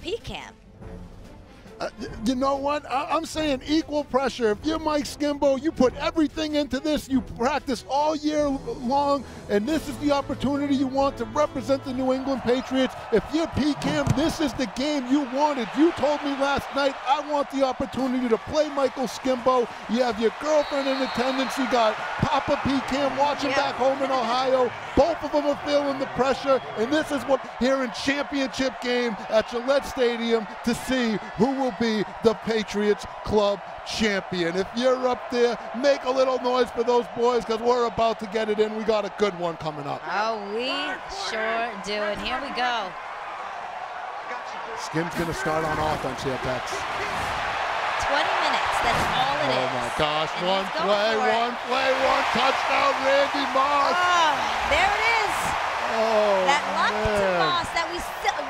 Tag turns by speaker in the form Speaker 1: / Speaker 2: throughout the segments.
Speaker 1: Pihcam.
Speaker 2: You know what? I'm saying equal pressure. If you're Mike Skimbo, you put everything into this. You practice all year long, and this is the opportunity you want to represent the New England Patriots. If you're Pihcam, this is the game you wanted. You told me last night, I want the opportunity to play Michael Skimbo. You have your girlfriend in attendance. You got Papa Pihcam watching back home in Ohio. Both of them are feeling the pressure, and this is what here in championship game at Gillette Stadium to see who will be the Patriots club champion. If you're up there, make a little noise for those boys because we're about to get it in. We got a good one coming up.
Speaker 1: Oh, we sure do. And here we go.
Speaker 2: Skim's going to start on offense here, Bex.
Speaker 1: 20 minutes, that's all it is.
Speaker 2: Oh my gosh, one play, one touchdown, Randy Moss.
Speaker 1: Oh, there it is.
Speaker 2: Oh,
Speaker 1: that lock to
Speaker 2: man.
Speaker 1: Moss that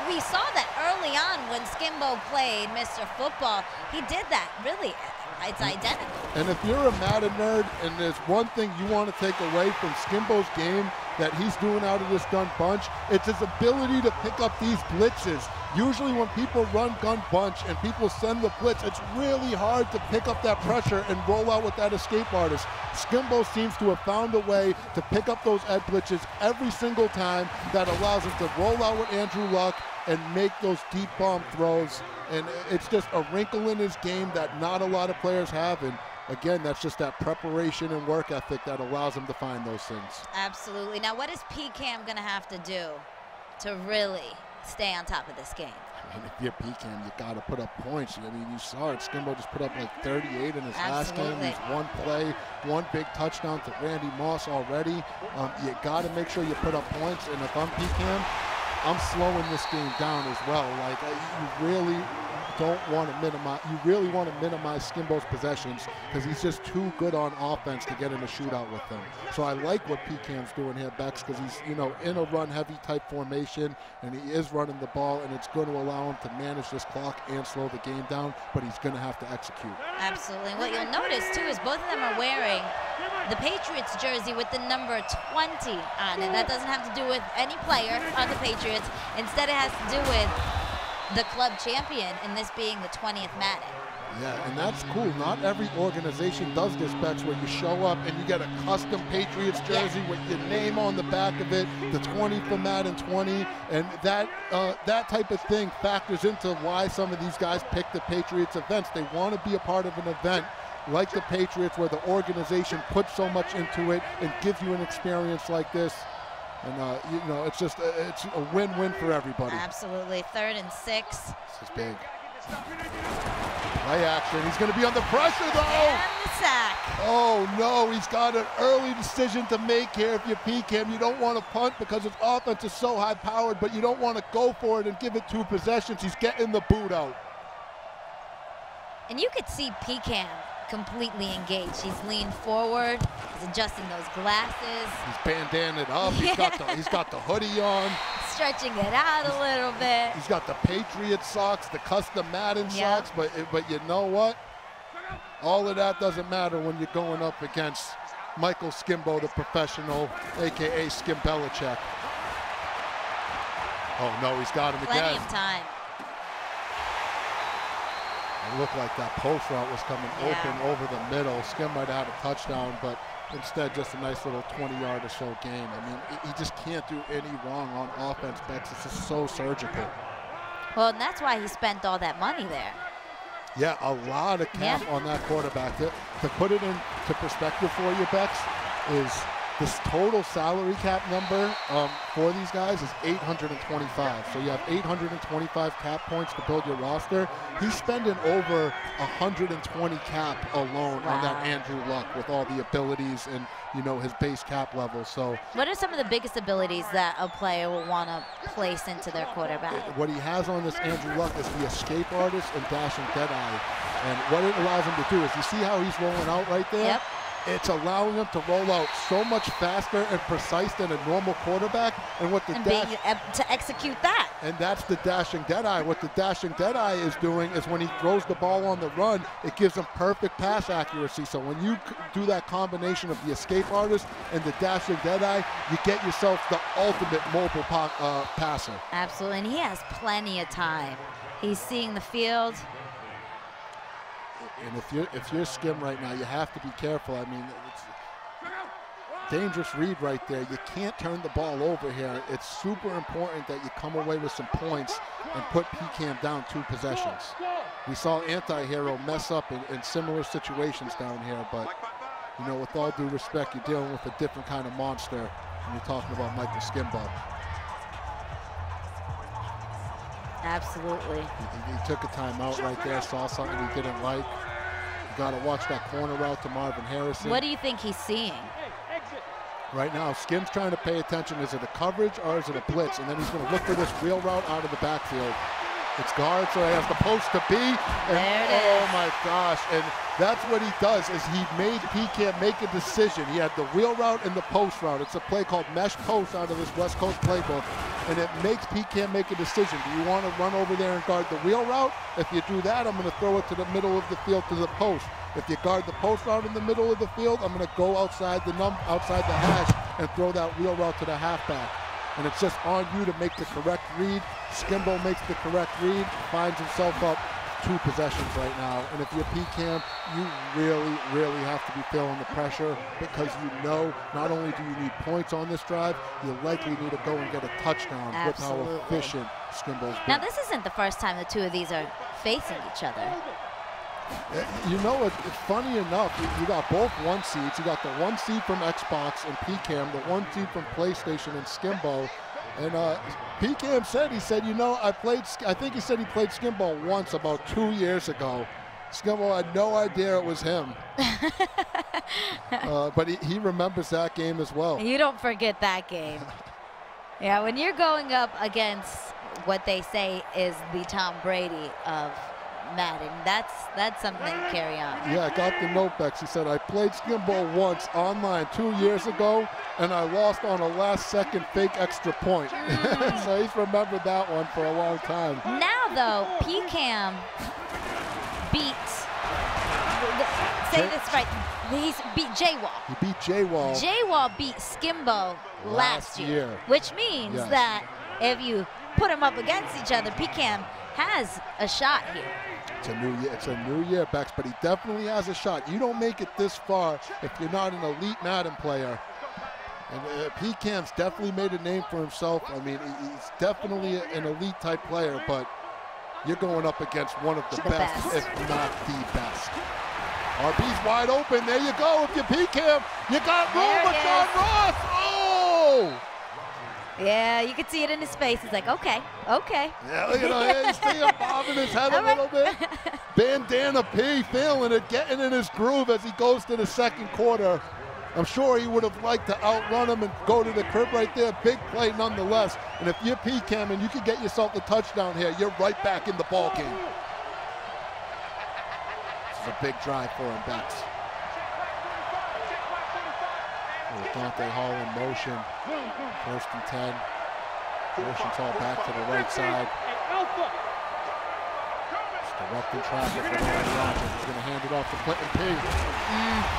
Speaker 1: we saw that early on when Skimbo played Mr. Football. He did that, really. It's identical.
Speaker 2: And if you're a Madden nerd and there's one thing you want to take away from Skimbo's game that he's doing out of this gun bunch, it's his ability to pick up these blitzes. Usually when people run gun bunch and people send the blitz, it's really hard to pick up that pressure and roll out with that escape artist. Skimbo seems to have found a way to pick up those edge blitzes every single time that allows him to roll out with Andrew Luck and make those deep bomb throws. And it's just a wrinkle in his game that not a lot of players have. And again, that's just that preparation and work ethic that allows him to find those things.
Speaker 1: Absolutely. Now, what is Pihcam going to have to do to really stay on top of this game?
Speaker 2: I mean, if you're Pihcam, you got to put up points. I mean, you saw it. Skimbo just put up like 38 in his last game. He's one play, one big touchdown to Randy Moss already. You got to make sure you put up points. And if I'm Pihcam, I'm slowing this game down as well. Like, you really don't want to minimize. You really want to minimize Skimbo's possessions because he's just too good on offense to get in a shootout with him. So I like what Pihcam's doing here, Bex, because he's in a run-heavy type formation, and he is running the ball, and it's going to allow him to manage this clock and slow the game down. But he's going to have to execute.
Speaker 1: Absolutely. What you'll notice too is both of them are wearing the Patriots jersey with the number 20 on it. That doesn't have to do with any player on the Patriots. Instead, it has to do with the club champion, and this being the 20th Madden.
Speaker 2: Yeah, and that's cool. Not every organization does this, Bex, where you show up and you get a custom Patriots jersey with your name on the back of it, the 20 for Madden 20, and that type of thing factors into why some of these guys pick the Patriots events. They want to be a part of an event like the Patriots where the organization puts so much into it and gives you an experience like this. And, it's a win-win for everybody.
Speaker 1: Absolutely. 3rd and 6.
Speaker 2: This is big. Play action. He's going to be under pressure, though.
Speaker 1: And the sack.
Speaker 2: Oh, no. He's got an early decision to make here if you're Pihcam. You don't want to punt because his offense is so high-powered, but you don't want to go for it and give it 2 possessions. He's getting the boot out.
Speaker 1: And you could see Pihcam completely engaged. He's leaned forward. He's adjusting those glasses.
Speaker 2: He's bandanaed up. He's got the hoodie on.
Speaker 1: Stretching it out a little bit.
Speaker 2: He's got the Patriot socks, the custom Madden socks. But you know what? All of that doesn't matter when you're going up against Michael Skimbo, the professional, a.k.a. Skim Belichick. Oh, no, he's got him again.
Speaker 1: Plenty of time.
Speaker 2: It looked like that post route was coming open over the middle. Skim might have had a touchdown, but instead just a nice little 20-yard or so gain. I mean, he just can't do any wrong on offense, Bex. It's just so surgical.
Speaker 1: Well, and that's why he spent all that money there.
Speaker 2: Yeah, a lot of cap on that quarterback. To put it into perspective for you, Bex, is this total salary cap number for these guys is 825. So you have 825 cap points to build your roster. He's spending over 120 cap alone on that Andrew Luck with all the abilities and, his base cap level. So
Speaker 1: what are some of the biggest abilities that a player will want to place into their quarterback?
Speaker 2: What he has on this Andrew Luck is the escape artist and dashing deadeye. And what it allows him to do is, you see how he's rolling out right there?
Speaker 1: Yep.
Speaker 2: It's allowing him to roll out so much faster and precise than a normal quarterback. And what the
Speaker 1: being able to execute that.
Speaker 2: And that's the dashing deadeye. What the dashing deadeye is doing is when he throws the ball on the run, it gives him perfect pass accuracy. So when you do that combination of the escape artist and the dashing deadeye, you get yourself the ultimate mobile passer.
Speaker 1: Absolutely, and he has plenty of time He's seeing the field.
Speaker 2: And if you're Skim right now, you have to be careful. I mean, it's a dangerous read right there. You can't turn the ball over here. It's super important that you come away with some points and put Pihcam down 2 possessions. We saw Anti-Hero mess up in similar situations down here, but you know, with all due respect, you're dealing with a different kind of monster when you're talking about Michael Skimbo.
Speaker 1: Absolutely.
Speaker 2: He took a timeout right there, saw something he didn't like. You got to watch that corner route to Marvin Harrison.
Speaker 1: What do you think he's seeing?
Speaker 2: Right now, Skim's trying to pay attention. Is it a coverage or is it a blitz? And then he's going to look for this wheel route out of the backfield. It's guard, so he has the post to be. And
Speaker 1: there it is.
Speaker 2: Oh my gosh. And that's what he does, is he made Pihcam make a decision. He had the wheel route and the post route. It's a play called mesh post out of this West Coast playbook. And it makes Pihcam make a decision. Do you want to run over there and guard the wheel route? If you do that, I'm going to throw it to the middle of the field to the post. If you guard the post route in the middle of the field, I'm going to go outside the hash and throw that wheel route to the halfback. And it's just on you to make the correct read. Skimbo makes the correct read, finds himself up 2 possessions right now. And if you're Pihcam, you really, really have to be feeling the pressure, because you know not only do you need points on this drive, you likely need to go and get a touchdown.
Speaker 1: Absolutely.
Speaker 2: With how efficient Skimbo's been.
Speaker 1: Now, this isn't the first time the 2 of these are facing each other.
Speaker 2: You know, it's funny enough, you got both 1 seeds. You got the 1 seed from Xbox and Pihcam, the 1 seed from PlayStation and Skimbo. And Pihcam said, you know, I think he said he played Skimbo once about 2 years ago. Skimbo had no idea it was him. But he remembers that game as well.
Speaker 1: You don't forget that game. Yeah, when you're going up against what they say is the Tom Brady of Madden, that's something to carry on.
Speaker 2: Yeah, I got the notebooks. He said, I played Skimbo once online 2 years ago, and I lost on a last-second fake extra point. So he's remembered that one for a long time.
Speaker 1: Now, though, Pihcam beat, say this right, he's beat J-Wall.
Speaker 2: He beat J-Wall.
Speaker 1: J-Wall beat Skimbo last year, which means that if you put them up against each other, Pihcam has a shot here.
Speaker 2: It's a new year, Bex, but he definitely has a shot. You don't make it this far if you're not an elite Madden player. And Pihcam's definitely made a name for himself. I mean, he's definitely an elite type player, but you're going up against one of the best, if not the best. RB's wide open. There you go. If you're Pihcam, you got room with John Ross. Oh!
Speaker 1: Yeah, you could see it in his face. He's like, okay, okay.
Speaker 2: Yeah, look at him. You see him bobbing his head a little bit. Bandana P feeling it, getting in his groove as he goes to the 2nd quarter. I'm sure he would have liked to outrun him and go to the crib right there. Big play nonetheless. And if you're Pihcam and you can get yourself the touchdown here, you're right back in the ball game. This is a big drive for him, Bex. Dante Hall in motion. 1st and 10. Motion's all back to the right side. Just directing traffic for Aaron Rodgers. He's going to hand it off to Clinton P.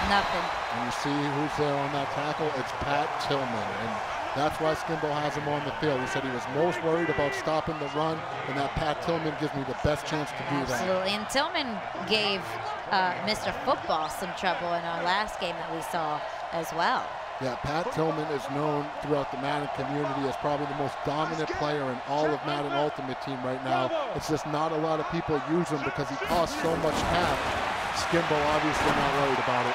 Speaker 1: Nothing.
Speaker 2: And you see who's there on that tackle? It's Pat Tillman. And that's why Skimbo has him on the field. He said he was most worried about stopping the run, and that Pat Tillman gives me the best chance to do that.
Speaker 1: Absolutely. And Tillman gave Mr. Football some trouble in our last game that we saw as well.
Speaker 2: Yeah, Pat Tillman is known throughout the Madden community as probably the most dominant player in all of Madden Ultimate Team right now. It's just not a lot of people use him because he costs so much cap. Skimbo obviously not worried about it.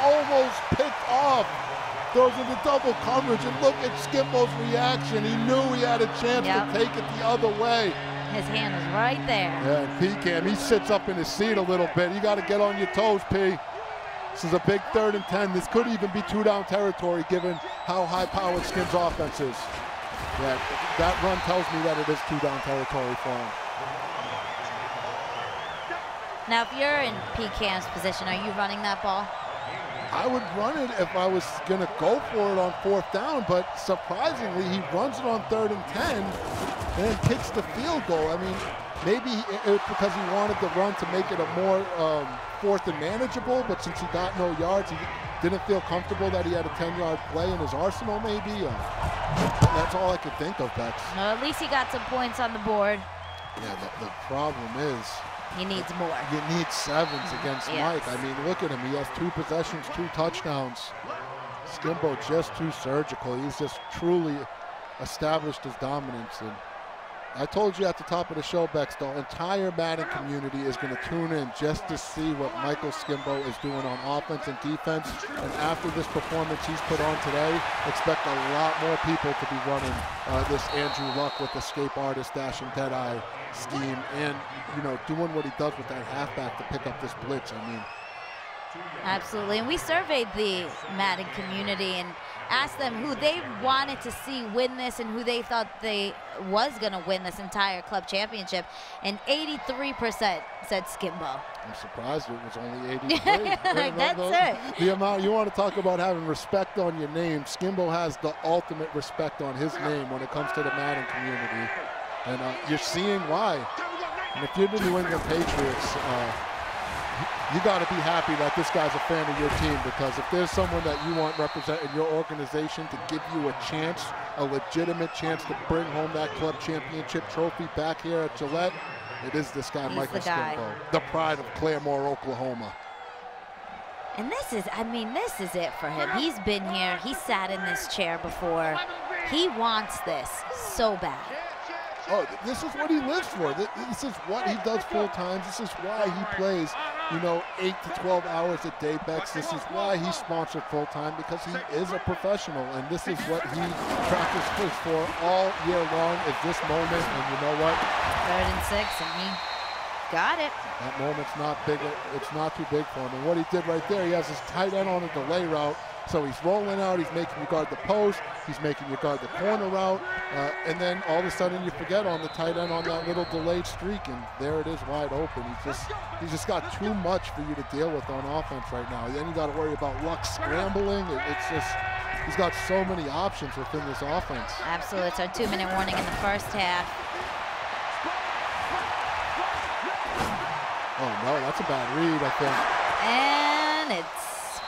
Speaker 2: Almost picked off. Those are the double coverage, and look at Skimbo's reaction. He knew he had a chance to take it the other way.
Speaker 1: His hand was right there.
Speaker 2: Yeah, and Pihcam, he sits up in his seat a little bit. You got to get on your toes, P. This is a big 3rd and 10. This could even be 2-down territory given how high-powered Skim's offense is. Yeah, that run tells me that it is 2-down territory for him.
Speaker 1: Now, if you're in Pihcam's position, are you running that ball?
Speaker 2: I would run it if I was going to go for it on 4th down, but surprisingly, he runs it on 3rd and 10 and then kicks the field goal. I mean, maybe it's because he wanted the run to make it a more 4th and manageable, but since he got no yards, he didn't feel comfortable that he had a 10-yard play in his arsenal, maybe. That's all I could think of, Bex.
Speaker 1: Well, at least he got some points on the board.
Speaker 2: Yeah, the problem is
Speaker 1: he needs more.
Speaker 2: You need 7s against Mike. I mean, look at him. He has 2 possessions, 2 touchdowns. Skimbo just too surgical. He's just truly established his dominance. And I told you at the top of the show, Bex, the entire Madden community is going to tune in just to see what Michael Skimbo is doing on offense and defense. And after this performance he's put on today, expect a lot more people to be running this Andrew Luck with escape artist, dashing deadeye scheme, and doing what he does with that halfback to pick up this blitz. I mean,
Speaker 1: absolutely. And we surveyed the Madden community and asked them who they wanted to see win this and who they thought they was going to win this entire club championship, and 83% said Skimbo.
Speaker 2: I'm surprised it was only 83.
Speaker 1: That's it.
Speaker 2: The amount, you want to talk about having respect on your name, Skimbo has the ultimate respect on his name when it comes to the Madden community, and you're seeing why. And if you're the New England Patriots, you got to be happy that this guy's a fan of your team, because if there's someone that you want representing your organization to give you a chance, a legitimate chance to bring home that club championship trophy back here at Gillette, it is this guy, Michael Skimbo, the pride of Claremore, Oklahoma.
Speaker 1: And this is, I mean, this is it for him. He's been here. He sat in this chair before. He wants this so bad.
Speaker 2: Oh, this is what he lives for. This is what he does full time. This is why he plays, 8 to 12 hours a day, Bex. This is why he's sponsored full time, because he is a professional, and this is what he practices for all year long, is this moment. And you know what?
Speaker 1: 3rd and 6, and he got it.
Speaker 2: That moment's not big. It's not too big for him. And what he did right there, he has his tight end on a delay route. So he's rolling out, he's making you guard the post, he's making you guard the corner route, and then all of a sudden you forget on the tight end on that little delayed streak, and there it is, wide open. He's just got too much for you to deal with on offense right now. Then you got to worry about Luck scrambling. It's just, he's got so many options within this offense.
Speaker 1: Absolutely. It's our 2-minute warning in the first half.
Speaker 2: Oh no, that's a bad read, I think.
Speaker 1: And it's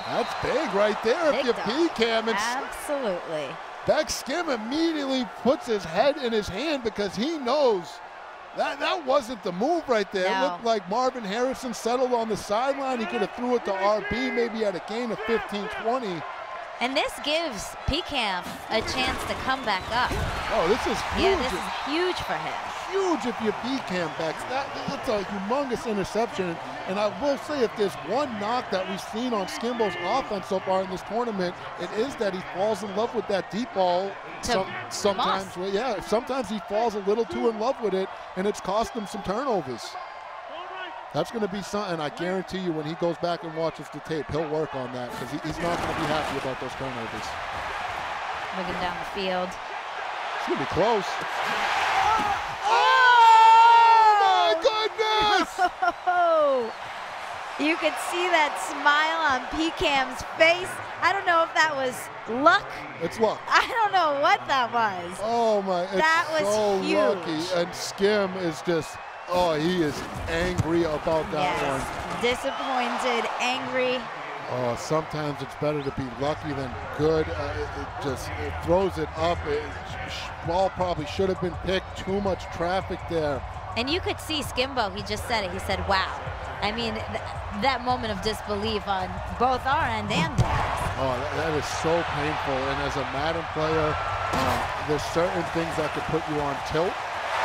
Speaker 2: that's big right there. If you Pihcam, it's
Speaker 1: absolutely.
Speaker 2: Bex Skim immediately puts his head in his hand, because he knows that wasn't the move right there.
Speaker 1: No.
Speaker 2: It looked like Marvin Harrison settled on the sideline. He could have threw it to RB, maybe at a gain of 15, 20.
Speaker 1: And this gives Pihcam a chance to come back up.
Speaker 2: Oh, this is huge.
Speaker 1: Yeah, this is huge for him.
Speaker 2: Huge if you Pihcam, Bex. That's a humongous interception. And I will say, if there's one knock that we've seen on Skimbo's offense so far in this tournament, it is that he falls in love with that deep ball. Sometimes he falls a little too in love with it, and it's cost him some turnovers. That's going to be something, I guarantee you, when he goes back and watches the tape, he'll work on that, because he's not going to be happy about those turnovers.
Speaker 1: Looking down the field.
Speaker 2: It's going to be close.
Speaker 1: You could see that smile on Pihcam's face. I don't know if that was luck.
Speaker 2: It's luck.
Speaker 1: I don't know what that was.
Speaker 2: Oh my,
Speaker 1: that was
Speaker 2: so
Speaker 1: huge.
Speaker 2: Lucky. And Skim is just, he is angry about that one.
Speaker 1: Disappointed, angry.
Speaker 2: Oh, sometimes it's better to be lucky than good. It throws it up. Ball probably should have been picked. Too much traffic there.
Speaker 1: And you could see Skimbo, he just said it. He said, wow. I mean, that moment of disbelief on both our end and theirs.
Speaker 2: Oh, that is so painful. And as a Madden player, there's certain things that could put you on tilt.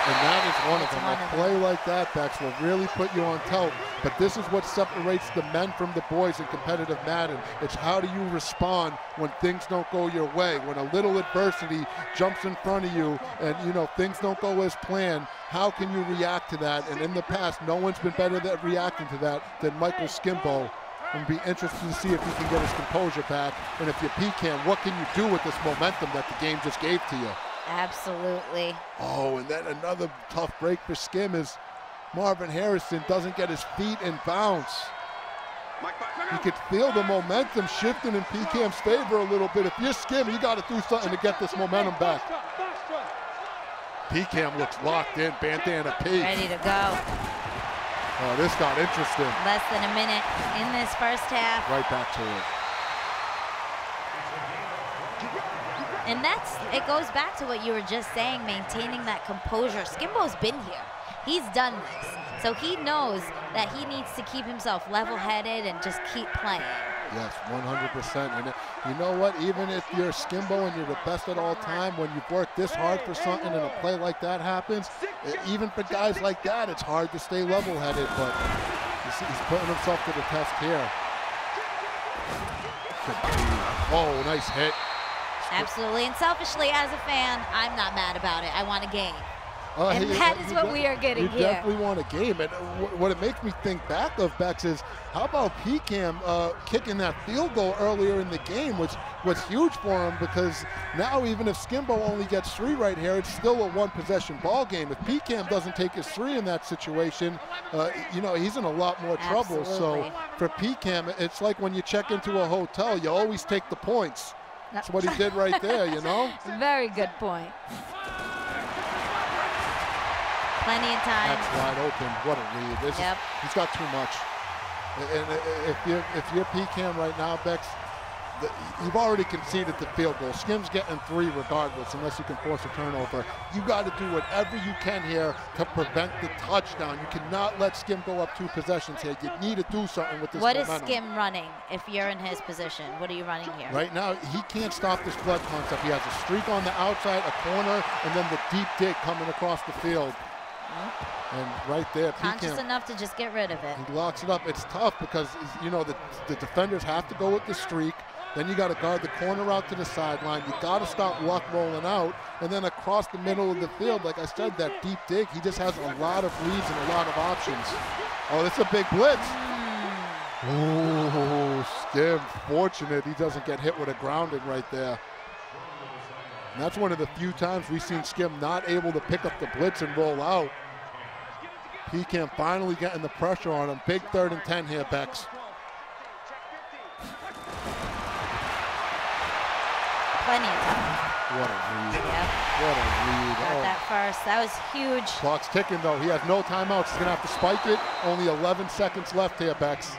Speaker 2: And that is one of them. A play like that, Bex, will really put you on tilt. But this is what separates the men from the boys in competitive Madden. It's how do you respond when things don't go your way, when a little adversity jumps in front of you and, things don't go as planned. How can you react to that? And in the past, no one's been better at reacting to that than Michael Skimbo. And be interested to see if he can get his composure back. And if you Pihcam, what can you do with this momentum that the game just gave to you?
Speaker 1: Absolutely.
Speaker 2: Oh, and then another tough break for Skim is Marvin Harrison doesn't get his feet in bounds. You could feel the momentum shifting in Pihcam's favor a little bit. If you're Skim, you got to do something to get this momentum back. Pihcam looks locked in, bandana P.
Speaker 1: Ready to go.
Speaker 2: Oh, this got interesting.
Speaker 1: Less than a minute in this first half.
Speaker 2: Right back to it.
Speaker 1: And it goes back to what you were just saying, maintaining that composure. Skimbo's been here. He's done this. So he knows that he needs to keep himself level-headed and just keep playing.
Speaker 2: Yes, 100%. And you know what? Even if you're Skimbo and you're the best at all time, when you've worked this hard for something and a play like that happens, even for guys like that, it's hard to stay level-headed. But he's putting himself to the test here. Oh, nice hit.
Speaker 1: Absolutely. And selfishly, as a fan, I'm not mad about it. I want a game. And that is what we are getting here.
Speaker 2: You definitely want a game. And what it makes me think back of, Bex, is how about Pihcam kicking that field goal earlier in the game, which was huge for him, because now even if Skimbo only gets 3 right here, it's still a 1-possession ball game. If Pihcam doesn't take his 3 in that situation, you know, he's in a lot more trouble.
Speaker 1: Absolutely.
Speaker 2: So for Pihcam, it's like when you check into a hotel, you always take the points. That's what he did right there, you know?
Speaker 1: Very good point. Plenty of time.
Speaker 2: That's wide open. What a read. He's got too much. And if you're Pihcam right now, Bex, you've already conceded the field goal. Skim's getting 3 regardless, unless you can force a turnover. You got to do whatever you can here to prevent the touchdown. You cannot let Skim go up 2 possessions here. You need to do something with this momentum.
Speaker 1: What is Skim running if you're in his position? What are you running here?
Speaker 2: Right now, he can't stop this blood concept. He has a streak on the outside, a corner, and then the deep dig coming across the field. And right there,
Speaker 1: conscious
Speaker 2: Pihcam,
Speaker 1: enough to just get rid of it.
Speaker 2: He locks it up. It's tough because, you know, the defenders have to go with the streak. Then you got to guard the corner out to the sideline. You got to stop Luck rolling out. And then across the middle of the field, like I said, that deep dig, he just has a lot of reads and a lot of options. Oh, that's a big blitz. Oh, Skim, fortunate he doesn't get hit with a grounding right there. And that's one of the few times we've seen Skim not able to pick up the blitz and roll out. Pihcam finally getting the pressure on him. Big 3rd and 10 here, Bex.
Speaker 1: Plenty of time.
Speaker 2: What a read.
Speaker 1: Yep.
Speaker 2: What a read.
Speaker 1: Got that first. That was huge.
Speaker 2: Clock's ticking, though. He has no timeouts. He's going to have to spike it. Only 11 seconds left here, Bex.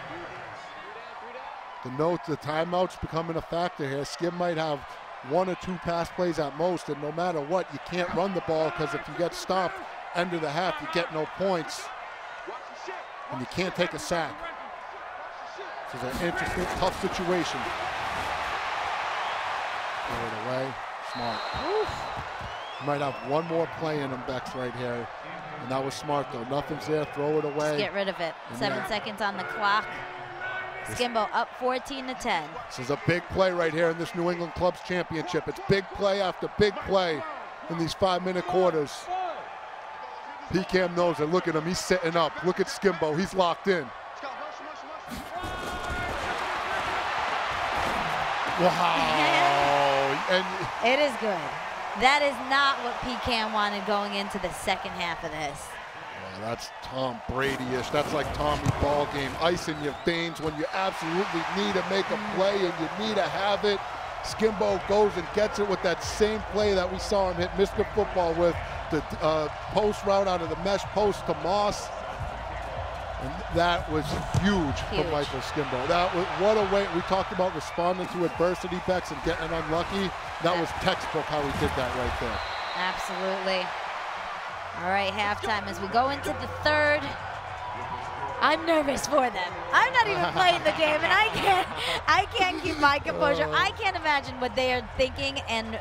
Speaker 2: The timeouts becoming a factor here. Skim might have 1 or 2 pass plays at most, and no matter what, you can't run the ball, because if you get stopped end of the half, you get no points, and you can't take a sack. This is an interesting, tough situation. Throw it away. Smart. You might have 1 more play in him, Bex, right here, and that was smart, though. Nothing's there. Throw it away.
Speaker 1: Just get rid of it. 7 seconds on the clock. Skimbo up 14-10.
Speaker 2: This is a big play right here in this New England Clubs Championship. It's big play after big play in these 5-minute quarters. Pihcam knows it. Look at him. He's sitting up. Look at Skimbo. He's locked in. Wow. And
Speaker 1: it is good. That is not what Pihcam wanted going into the second half of this.
Speaker 2: That's Tom Brady-ish. That's like Tommy ball game. Ice in your veins when you absolutely need to make a play and you need to have it. Skimbo goes and gets it with that same play that we saw him hit Mr. Football with, the post route out of the mesh post to Moss. And that was huge for Michael Skimbo. That was, what a way. We talked about responding to adversity, Bex, and getting unlucky. That was textbook how he did that right there.
Speaker 1: Absolutely. All right, halftime as we go into the 3rd. I'm nervous for them. I'm not even playing the game, and I can't keep my composure. I can't imagine what they are thinking and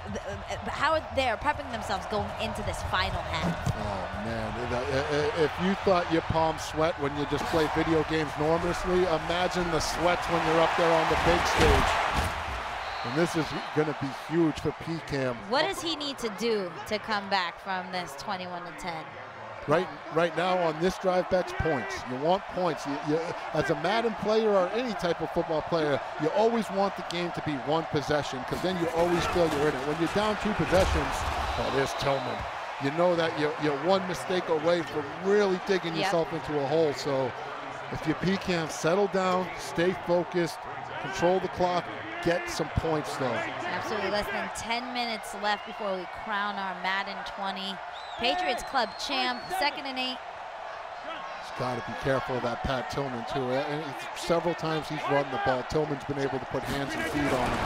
Speaker 1: how they are prepping themselves going into this final half.
Speaker 2: Oh man, if you thought your palms sweat when you just play video games normally, imagine the sweats when you're up there on the big stage. And this is going to be huge for Pihcam.
Speaker 1: What does he need to do to come back from this 21-10?
Speaker 2: Right now on this drive, Bex, points. You want points. As a Madden player or any type of football player, you always want the game to be 1 possession, because then you always feel you're in it. When you're down 2 possessions, oh, there's Tillman. You know that you're 1 mistake away from really digging yourself into a hole. So if you're Pihcam, settle down, stay focused, control the clock, get some points, though.
Speaker 1: Absolutely. Less than 10 minutes left before we crown our Madden 20 Patriots Club champ. 2nd and 8.
Speaker 2: He's got to be careful of that Pat Tillman, too. And several times he's run the ball. Tillman's been able to put hands and feet on him.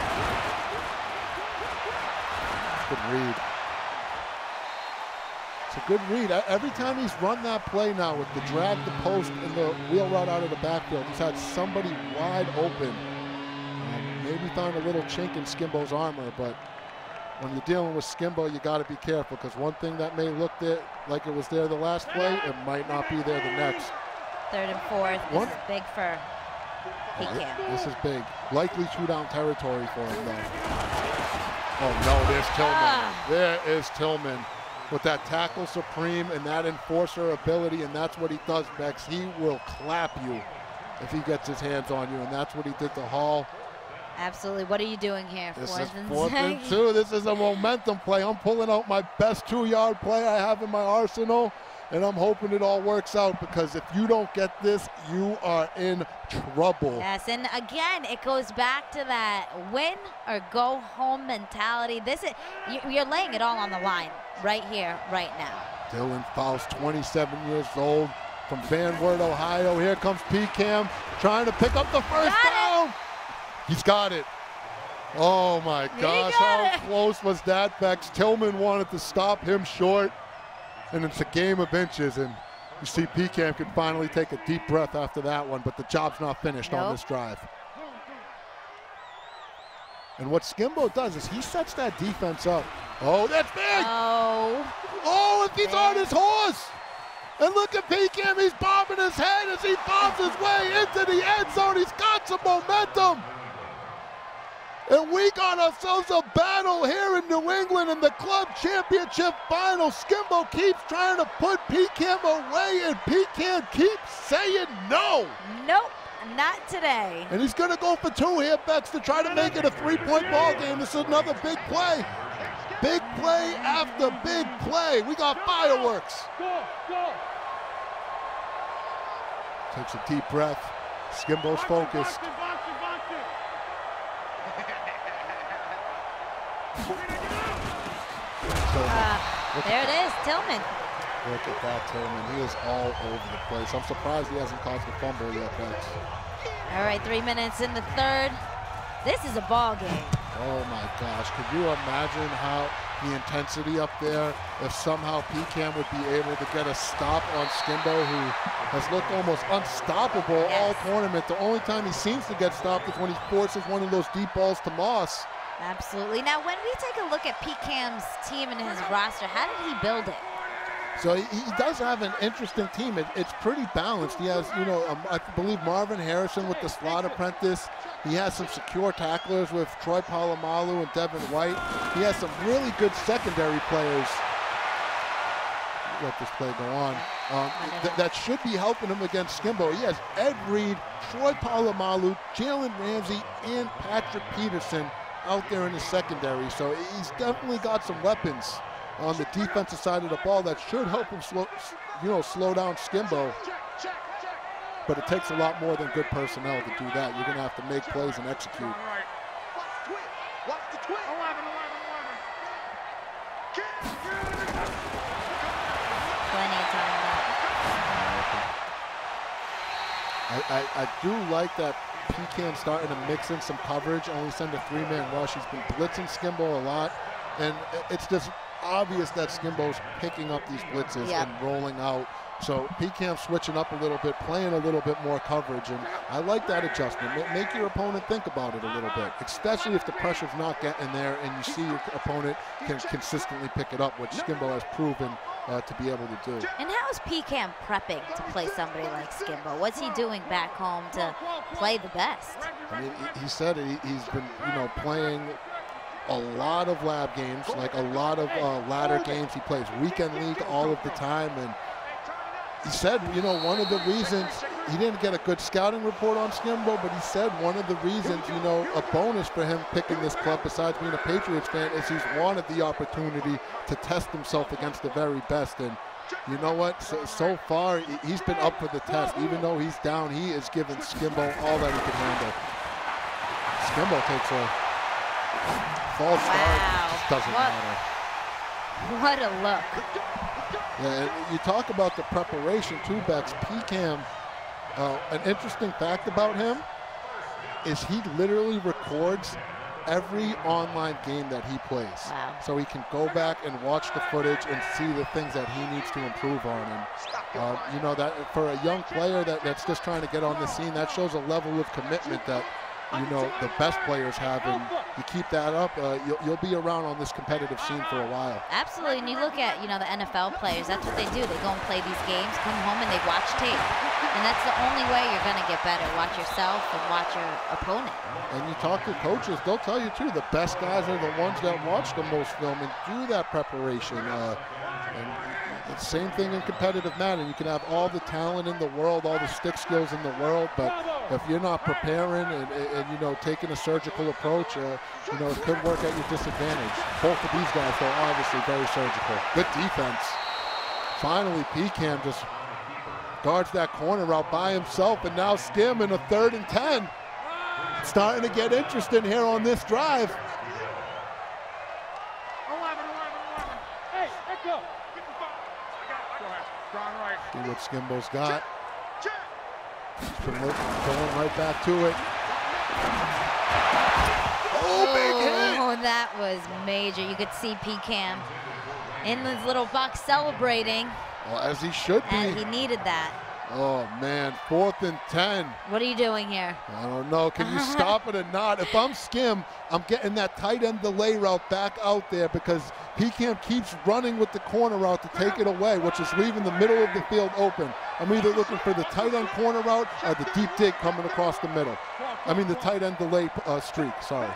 Speaker 2: good read. It's a good read. Every time he's run that play now with the drag the post and the wheel route out of the backfield, he's had somebody wide open. Maybe found a little chink in Skimbo's armor, but when you're dealing with Skimbo, you got to be careful, because one thing that may look like it was there the last play, it might not be there the next.
Speaker 1: 3rd and 4. This is big for Pihcam.
Speaker 2: This is big. Likely 2-down territory for him, though. Oh, no, there's Tillman. There is Tillman with that tackle supreme and that enforcer ability, and that's what he does, Bex. He will clap you if he gets his hands on you, and that's what he did to Hall.
Speaker 1: Absolutely. What are you doing here?
Speaker 2: This is 4th and 2. This is a momentum play. I'm pulling out my best 2-yard play I have in my arsenal, and I'm hoping it all works out, because if you don't get this, you are in trouble.
Speaker 1: Yes, and again, it goes back to that win or go home mentality. This is, you're laying it all on the line right here, right now.
Speaker 2: Dylan Faust, 27 years old, from Van Wert, Ohio. Here comes Pihcam trying to pick up the first down. He's got it. Oh my gosh, how close was that, Bex? Tillman wanted to stop him short, and it's a game of inches, and you see Pihcam can finally take a deep breath after that one, but the job's not finished on this drive. And what Skimbo does is he sets that defense up. Oh, that's big! Oh, if he's on his horse! And look at Pihcam, he's bobbing his head as he bobs his way into the end zone. He's got some momentum. And we got ourselves a battle here in New England in the club championship final. Skimbo keeps trying to put Pihcam away, and Pihcam keeps saying no.
Speaker 1: Nope, not today.
Speaker 2: And he's going to go for 2 here, Bex, to try to make it a 3-point ball game. This is another big play. Big play after big play. We got fireworks. Takes a deep breath. Skimbo's focused.
Speaker 1: There it is, Tillman.
Speaker 2: Look at that, Tillman. He is all over the place. I'm surprised he hasn't caused a fumble yet, Bex.
Speaker 1: All right, 3 minutes in the 3rd. This is a ball game.
Speaker 2: Oh my gosh, could you imagine how the intensity up there if somehow Pihcam would be able to get a stop on Skimbo, who has looked almost unstoppable all tournament. The only time he seems to get stopped is when he forces one of those deep balls to Moss.
Speaker 1: Absolutely. Now, when we take a look at Pihcam's team and his roster, how did he build it?
Speaker 2: So he does have an interesting team. It's pretty balanced. He has, you know, I believe Marvin Harrison with the slot apprentice. He has some secure tacklers with Troy Polamalu and Devin White. He has some really good secondary players. Let this play go on. That should be helping him against Skimbo. He has Ed Reed, Troy Polamalu, Jalen Ramsey, and Patrick Peterson out there in the secondary. So he's definitely got some weapons on the defensive side of the ball that should help him slow down Skimbo. But it takes a lot more than good personnel to do that. You're going to have to make plays and execute.
Speaker 1: Plenty of time left.
Speaker 2: I do like that Pihcam starting to mix in some coverage, only send a 3-man rush. He's been blitzing Skimbo a lot, and it's just obvious that Skimbo's picking up these blitzes and rolling out. So Pihcam switching up a little bit, playing a little bit more coverage, and I like that adjustment. Make your opponent think about it a little bit, especially if the pressure's not getting there and you see your opponent can consistently pick it up, which Skimbo has proven to be able to do.
Speaker 1: And how is Pihcam prepping to play somebody like Skimbo? What's he doing back home to play the best?
Speaker 2: I mean, he said he's been, playing a lot of lab games, like a lot of ladder games. He plays weekend league all of the time, and he said, one of the reasons he didn't get a good scouting report on Skimbo, but he said one of the reasons, a bonus for him picking this club, besides being a Patriots fan, is he's wanted the opportunity to test himself against the very best. And you know what? So far, he's been up for the test. Even though he's down, he is giving Skimbo all that he can handle. Skimbo takes a false start. Just doesn't matter.
Speaker 1: What a look.
Speaker 2: Yeah, and you talk about the preparation too, Bex. Pihcam, an interesting fact about him is he literally records every online game that he plays.
Speaker 1: Wow.
Speaker 2: So he can go back and watch the footage and see the things that he needs to improve on. And, you know, that for a young player that's just trying to get on the scene, that shows a level of commitment that, you know, the best players have, and you keep that up, you'll be around on this competitive scene for a while.
Speaker 1: Absolutely, and you look at, you know, the NFL players, that's what they do. They go and play these games, come home and they watch tape. And that's the only way you're going to get better. Watch yourself and watch your opponent.
Speaker 2: And you talk to coaches, they'll tell you too, the best guys are the ones that watch the most film and do that preparation. And the same thing in competitive Madden. You can have all the talent in the world, all the stick skills in the world, but if you're not preparing and you know, taking a surgical approach, you know, it could work at your disadvantage. Both of these guys, though, obviously very surgical. Good defense. Finally, Pihcam just guards that corner route by himself, and now Skim in a 3rd and 10. It's starting to get interesting here on this drive. See what Skimbo's got. Going right back to it. Oh, big hit!
Speaker 1: Oh, that was major. You could see Pihcam in his little box celebrating.
Speaker 2: Well, as he should be.
Speaker 1: And he needed that.
Speaker 2: Oh, man, 4th and 10.
Speaker 1: What are you doing here?
Speaker 2: I don't know. Can you stop it or not? If I'm Skim, I'm getting that tight end delay route back out there because Pihcam keeps running with the corner route to take it away, which is leaving the middle of the field open. I'm either looking for the tight end corner route or the deep dig coming across the middle. I mean the tight end delay streak, sorry.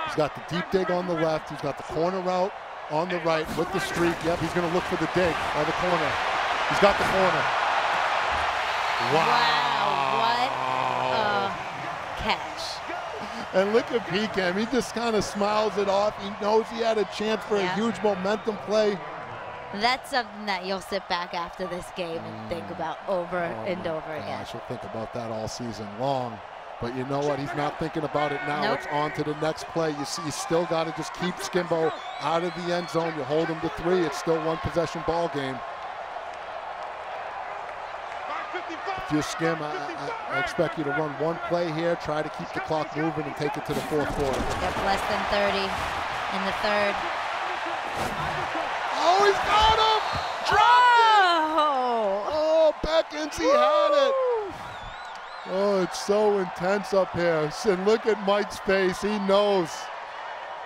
Speaker 2: He's got the deep dig on the left. He's got the corner route on the right with the streak. Yep, he's going to look for the dig or the corner. He's got the corner.
Speaker 1: Wow, what a catch.
Speaker 2: And look at Pihcam. He just kind of smiles it off. He knows he had a chance for a huge momentum play.
Speaker 1: That's something that you'll sit back after this game and think about over and over again.
Speaker 2: I should think about that all season long. But you know what? He's not thinking about it now.
Speaker 1: Nope.
Speaker 2: It's on to the next play. You see, you still got to just keep Skimbo out of the end zone. You hold him to 3. It's still 1-possession ball game. If you're Skim, I expect you to run one play here, try to keep the clock moving and take it to the 4th quarter.
Speaker 1: Yep, less than 30 in the 3rd.
Speaker 2: Oh, he's got him! Dropped it! Oh, Beckins, he had it! Oh, it's so intense up here. And look at Mike's face. He knows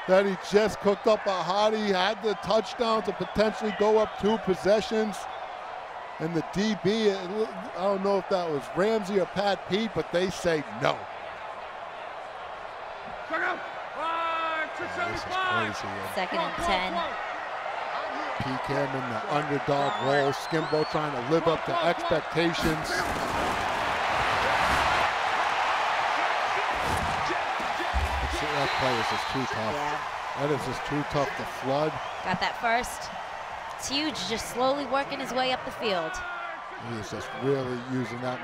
Speaker 2: that he just cooked up a hottie, had the touchdown to potentially go up 2 possessions. And the DB, I don't know if that was Ramsey or Pat Pete, but they say no. This is crazy.
Speaker 1: 2nd and 10.
Speaker 2: Pihcam in the underdog role. Skimbo trying to live up to expectations. That play is just too tough.
Speaker 1: Yeah.
Speaker 2: That is just too tough to flood.
Speaker 1: Got that first. It's huge, just slowly working his way up the field.
Speaker 2: He is just really using that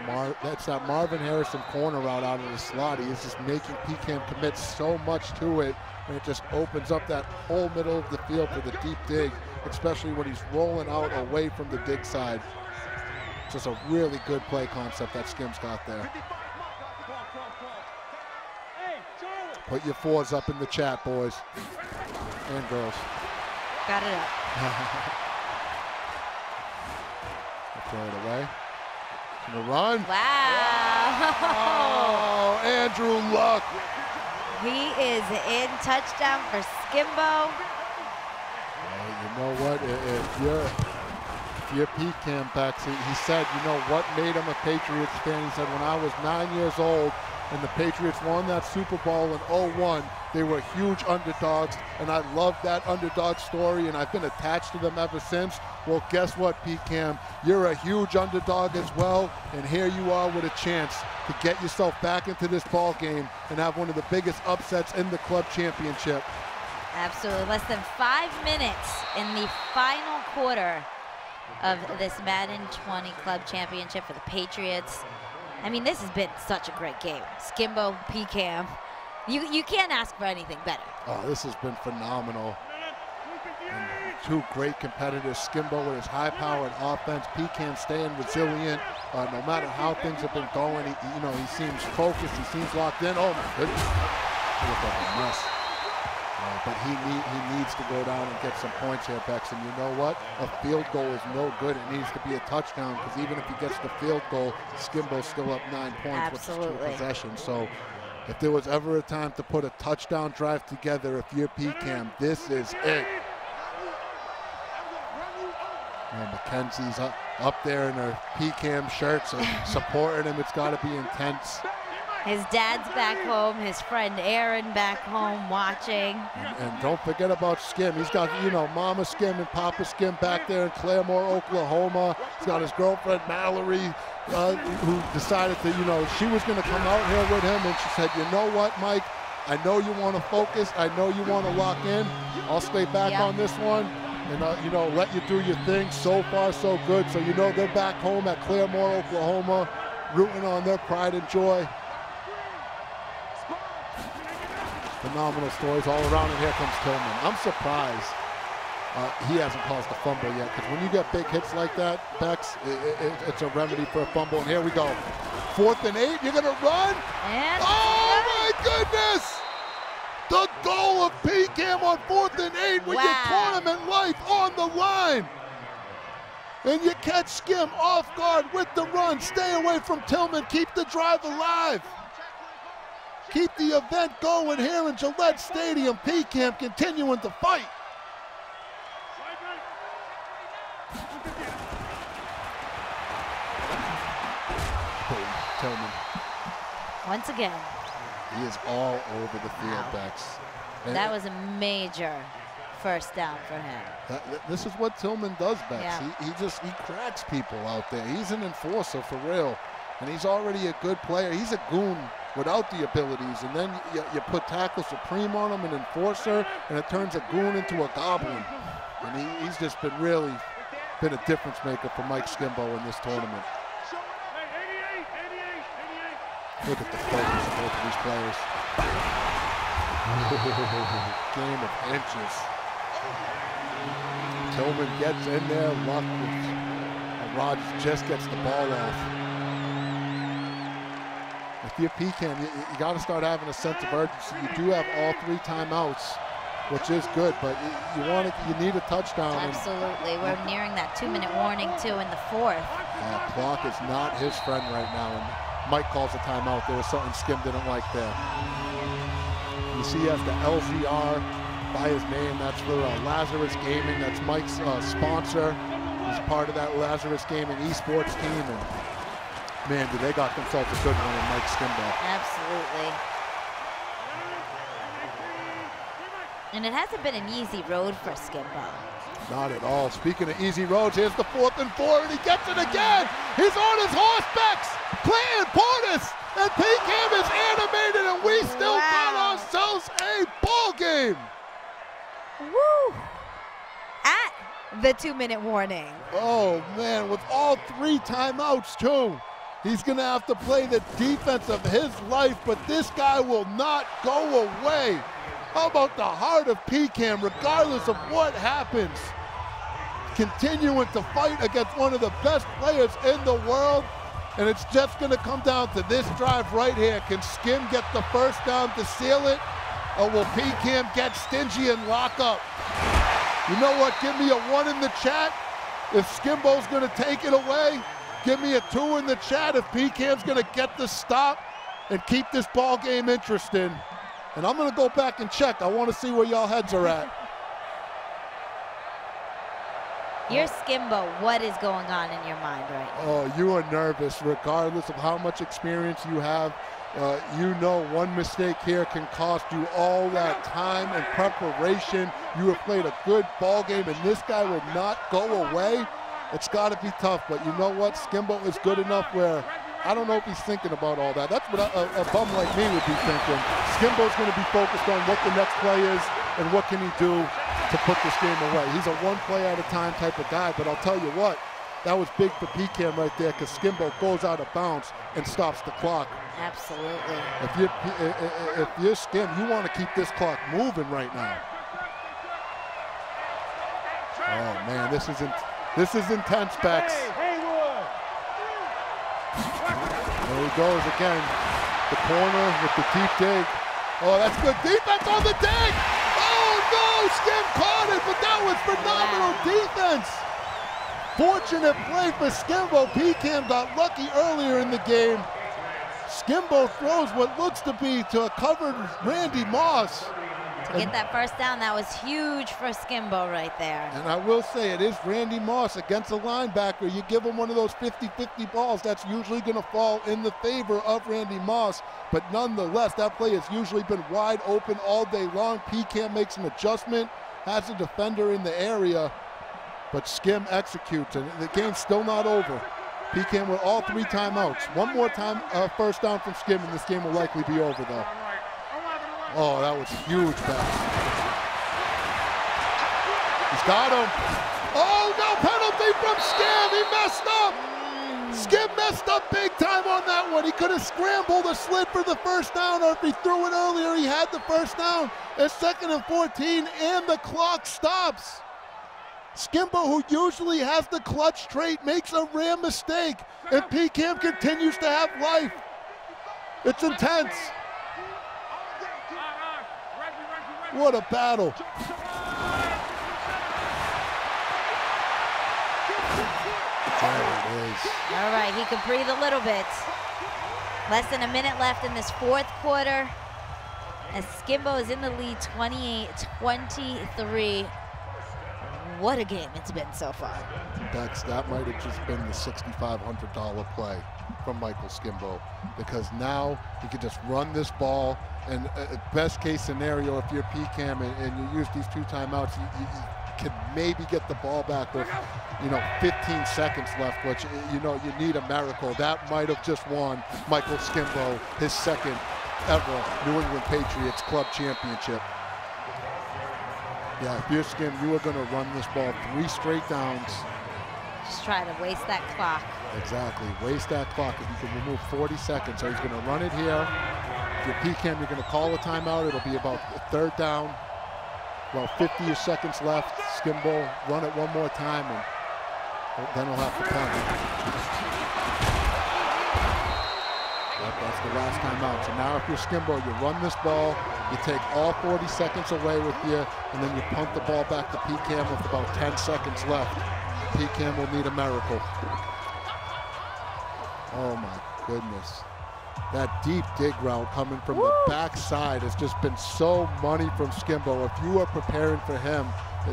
Speaker 2: Marvin Harrison corner route out of the slot. He is just making Pihcam commit so much to it, and it just opens up that whole middle of the field for the deep dig, especially when he's rolling out away from the dig side. Just a really good play concept that Skim's got there. Put your 4s up in the chat, boys and girls.
Speaker 1: Got it up.
Speaker 2: Throw it away. Gonna run.
Speaker 1: Wow.
Speaker 2: Oh, Andrew Luck.
Speaker 1: He is in. Touchdown for Skimbo.
Speaker 2: Well, you know what? If you're Pihcam, Paxi, he said, you know what made him a Patriots fan? He said, when I was 9 years old, and the Patriots won that Super Bowl in '01. They were huge underdogs, and I loved that underdog story, and I've been attached to them ever since. Well, guess what, Pihcam? You're a huge underdog as well, and here you are with a chance to get yourself back into this ball game and have one of the biggest upsets in the club championship.
Speaker 1: Absolutely. Less than 5 minutes in the final quarter of this Madden 20 Club Championship for the Patriots. I mean, this has been such a great game. Skimbo, Pihcam. You can't ask for anything better.
Speaker 2: Oh, this has been phenomenal. And two great competitors. Skimbo with his high-powered offense. Pihcam staying resilient. No matter how things have been going, he seems focused. He seems locked in. Oh my goodness, he looked like a mess. But he needs to go down and get some points here, Bex. And you know what? A field goal is no good. It needs to be a touchdown, because even if he gets the field goal, Skimbo's still up 9 points.
Speaker 1: Absolutely.
Speaker 2: With 2 possessions. So if there was ever a time to put a touchdown drive together, if you're Pihcam, this is it. And Mackenzie's up there in her Pihcam shirts and supporting him. It's got to be intense.
Speaker 1: His dad's back home, his friend Aaron back home watching.
Speaker 2: And don't forget about Skim. He's got, Mama Skim and Papa Skim back there in Claremore, Oklahoma. He's got his girlfriend Mallory, who decided to, she was going to come out here with him, and she said, you know what, Mike? I know you want to focus. I know you want to lock in. I'll stay back on this one and, let you do your thing. So far, so good. So, they're back home at Claremore, Oklahoma, rooting on their pride and joy. Phenomenal stories all around, and here comes Tillman. I'm surprised he hasn't caused a fumble yet, because when you get big hits like that, Bex, it's a remedy for a fumble. And here we go. 4th and 8, you're going to run?
Speaker 1: And
Speaker 2: oh, my goodness! The goal of Pihcam on 4th and 8 with your tournament life on the line. And you catch Skim off guard with the run. Stay away from Tillman. Keep the drive alive. Keep the event going here in Gillette Stadium. Pihcam continuing to fight. Tillman.
Speaker 1: Once again.
Speaker 2: He is all over the field, Bex.
Speaker 1: That was a major first down for him.
Speaker 2: This is what Tillman does, Bex.
Speaker 1: Yeah.
Speaker 2: He cracks people out there. He's an enforcer for real. And he's already a good player. He's a goon without the abilities, and then you put Tackle Supreme on him, an enforcer, and it turns a goon into a goblin. And he's just really been a difference maker for Mike Skimbo in this tournament. Look at the focus of both of these players. Game of inches. Tillman gets in there, luck with Rogers just gets the ball off. If you're Pihcam, you got to start having a sense of urgency. You do have all 3 timeouts, which is good, but you need a touchdown.
Speaker 1: Absolutely. We're nearing that 2-minute warning too in the 4th.
Speaker 2: Clock is not his friend right now, and Mike calls a timeout. There was something Skim didn't like there. You see he has the LZR by his name. That's for Lazarus Gaming. That's Mike's sponsor. He's part of that Lazarus Gaming esports team. And man, do they got themselves a good one in Mike Skimbo.
Speaker 1: Absolutely. And it hasn't been an easy road for Skimbo.
Speaker 2: Not at all. Speaking of easy roads, here's the 4th and 4, and he gets it again. He's on his horseback. Clinton Portis, and Pihcam is animated, and we still got ourselves a ball game.
Speaker 1: Woo! At the 2-minute warning.
Speaker 2: Oh man, with all 3 timeouts too. He's going to have to play the defense of his life, but this guy will not go away. How about the heart of Pihcam, regardless of what happens? Continuing to fight against one of the best players in the world, and it's just going to come down to this drive right here. Can Skim get the first down to seal it, or will Pihcam get stingy and lock up? You know what? Give me a 1 in the chat if Skimbo's going to take it away. Give me a 2 in the chat if Pihcam's going to get the stop and keep this ball game interesting. And I'm going to go back and check. I want to see where y'all heads are at.
Speaker 1: You're Skimbo. What is going on in your mind right now?
Speaker 2: Oh, you are nervous regardless of how much experience you have. You know one mistake here can cost you all that time and preparation. You have played a good ball game, and this guy will not go away. It's got to be tough, but you know what? Skimbo is good enough where I don't know if he's thinking about all that. That's what a bum like me would be thinking. Skimbo's going to be focused on what the next play is and what can he do to put this game away. He's a one play at a time type of guy, but I'll tell you what, that was big for Pihcam right there because Skimbo goes out of bounds and stops the clock.
Speaker 1: Absolutely.
Speaker 2: If you're Skim, you want to keep this clock moving right now. Oh man, this is intense, Bex. There he goes again. The corner with the deep dig. Oh, that's good defense on the dig. Oh no, Skim caught it, but that was phenomenal defense. Fortunate play for Skimbo. Pihcam got lucky earlier in the game. Skimbo throws what looks to be to a covered Randy Moss.
Speaker 1: To get that first down, that was huge for Skimbo right there.
Speaker 2: And I will say, it is Randy Moss against a linebacker. You give him one of those 50-50 balls, that's usually going to fall in the favor of Randy Moss. But nonetheless, that play has usually been wide open all day long. Pihcam makes an adjustment, has a defender in the area, but Skim executes, and the game's still not over. Pihcam with all 3 timeouts. One more time, first down from Skim, and this game will likely be over, though. Oh, that was huge pass. He's got him. Oh, no penalty from Skim. He messed up. Skim messed up big time on that one. He could have scrambled a slid for the first down, or if he threw it earlier, he had the first down. It's 2nd and 14, and the clock stops. Skimbo, who usually has the clutch trait, makes a rare mistake, and Pihcam continues to have life. It's intense. What a battle. There it is.
Speaker 1: All right, he could breathe a little bit. Less than a minute left in this 4th quarter, as Skimbo is in the lead 28-23. What a game it's been so far.
Speaker 2: Bex, that might have just been the $6,500 play from Michael Skimbo, because now he can just run this ball, and best case scenario, if you're Pihcam and you use these 2 timeouts, you can maybe get the ball back with 15 seconds left, which you need a miracle. That might have just won Michael Skimbo his 2nd ever New England Patriots club championship. Yeah, if you're Skim, you are going to run this ball 3 straight downs.
Speaker 1: Just try to waste that clock.
Speaker 2: Exactly, waste that clock if you can remove 40 seconds. So he's going to run it here. If you're Pihcam, you're going to call a timeout. It'll be about 3rd down. About 50 seconds left. Skimbo, run it one more time, and then he'll have to punt it. That's the last timeout. So now if you're Skimbo, you run this ball, you take all 40 seconds away with you, and then you punt the ball back to Pihcam with about 10 seconds left. Pihcam will need a miracle. Oh my goodness. That deep dig route coming from the backside has just been so money from Skimbo. If you are preparing for him,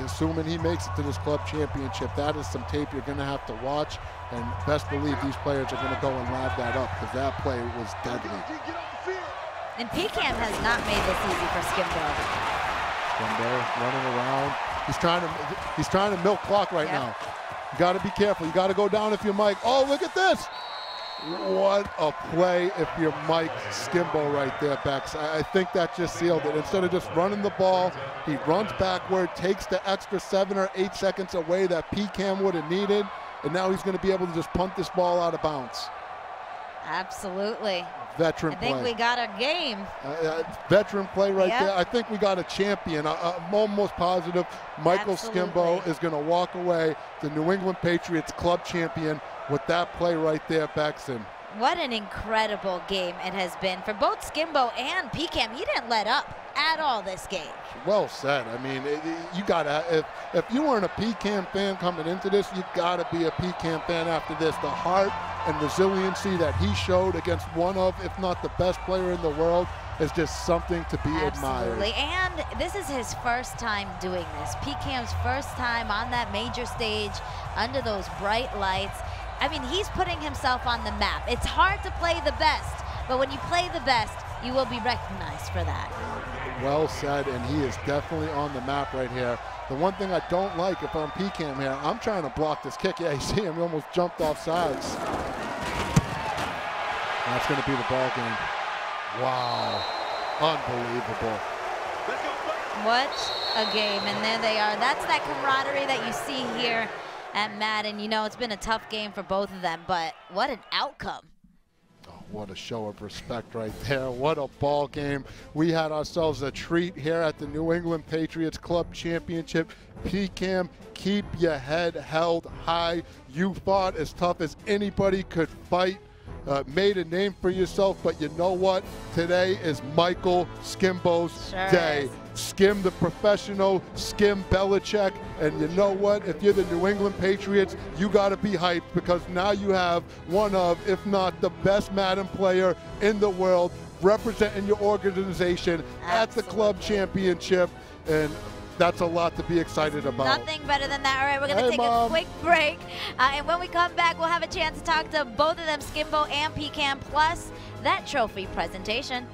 Speaker 2: assuming he makes it to this club championship, that is some tape you're going to have to watch, and best believe these players are going to go and lab that up, because that play was deadly.
Speaker 1: And Pihcam has not made this easy for Skimbo.
Speaker 2: Skimbo running around. He's trying to milk clock right now. You got to be careful. You got to go down if you're Mike. Oh, look at this. What a play if you're Mike Skimbo right there, Bex. I think that just sealed it. Instead of just running the ball, he runs backward, takes the extra 7 or 8 seconds away that Pihcam would have needed, and now he's going to be able to just punt this ball out of bounds.
Speaker 1: Absolutely.
Speaker 2: Veteran play.
Speaker 1: I think we got a game.
Speaker 2: Veteran play right there. I think we got a champion. I'm almost positive Michael Skimbo is going to walk away the New England Patriots club champion with that play right there, Bex.
Speaker 1: What an incredible game it has been for both Skimbo and Pihcam. He didn't let up at all this game.
Speaker 2: Well said. I mean, you gotta, if you weren't a Pihcam fan coming into this, you gotta be a Pihcam fan after this. The heart and resiliency that he showed against one of, if not the best player in the world, is just something to be admired.
Speaker 1: Absolutely, and this is his first time doing this. Pihcam's first time on that major stage under those bright lights. I mean, he's putting himself on the map. It's hard to play the best, but when you play the best, you will be recognized for that.
Speaker 2: Well said, and he is definitely on the map right here. The one thing I don't like, if I'm Pihcam here, I'm trying to block this kick. Yeah, you see him, he almost jumped off sides. That's going to be the ball game. Wow, unbelievable.
Speaker 1: What a game, and there they are. That's that camaraderie that you see here at Madden. You know, it's been a tough game for both of them, but what an outcome.
Speaker 2: Oh, what a show of respect right there. What a ball game. We had ourselves a treat here at the New England Patriots Club Championship. Pihcam, keep your head held high. You fought as tough as anybody could fight. Made a name for yourself, but you know what? Today is Michael Skimbo's day. Skim the professional, Skim Belichick, and you know what? If you're the New England Patriots, you got to be hyped because now you have one of, if not the best Madden player in the world representing your organization at the club championship, and that's a lot to be excited about.
Speaker 1: Nothing better than that. All right, we're going to take a quick break. And when we come back, we'll have a chance to talk to both of them, Skimbo and Pihcam, plus that trophy presentation.